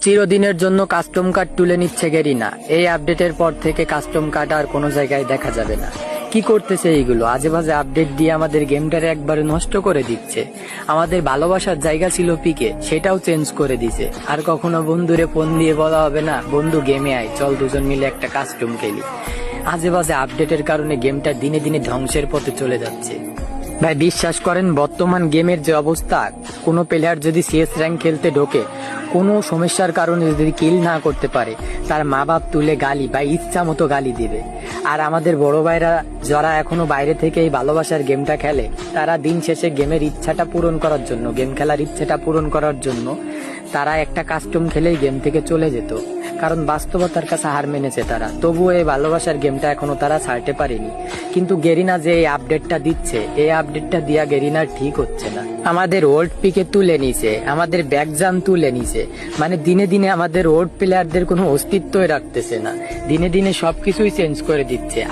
চিরদিনের জন্য custom card তুলে নিচ্ছে গেরিনা। এই আপডেটের পর থেকে কাস্টম কার্ড আর কোনো জায়গায় দেখা যাবে না। কি করতেছে এইগুলো? আজে বাজে আপডেট দিয়ে আমাদের গেমটারে একবারে নষ্ট করে দিচ্ছে। আমাদের ভালোবাসার জায়গা ছিল পিকে, সেটাও চেঞ্জ করে দিছে। আর কখনো বন্ধুরে ফোন দিয়ে বলা হবে না, বন্ধু গেমে আয়, চল দুজন মিলে একটা কাস্টম খেলি। আজে বাজে আপডেটের কারণে গেমটা দিনে দিনে ধ্বংসের পথে চলে যাচ্ছে। ভাই বিশ্বাস করেন, বর্তমান গেমের যে অবস্থা, কোনো প্লেয়ার যদি সিএস র্যাঙ্ক খেলতে ঢোকে, কোনো সমস্যার কারণে যদি কিল না করতে পারে, তার মা বাপ তুলে গালি বা ইচ্ছা মতো গালি দিবে। আর আমাদের বড় ভাইরা যারা এখনো বাইরে থেকে এই ভালোবাসার গেমটা খেলে, তারা দিন শেষে গেমের ইচ্ছাটা পূরণ করার জন্য, গেম খেলার ইচ্ছাটা পূরণ করার জন্য তারা একটা কাস্টম খেলেই গেম থেকে চলে যেত। কারণ বাস্তবতার কাছে হার মেনেছে তারা। তবুও এই ভালোবাসার গেমটা এখনো তারা ছাড়তে পারেনি। কিন্তু গেরিনা যে এই আপডেটটা দিচ্ছে, এই আপডেটটা দিয়া গেরিনার ঠিক হচ্ছে না। আমাদের ওল্ড পিকে তুলে নিছে, আমাদের ব্যাকজাম তুলে নিছে। মানে দিনে দিনে আমাদের ওল্ড প্লেয়ারদের কোনো অস্তিত্বই রাখতেছে না। দিনে দিনে সবকিছুই চেঞ্জ করে দিচ্ছে।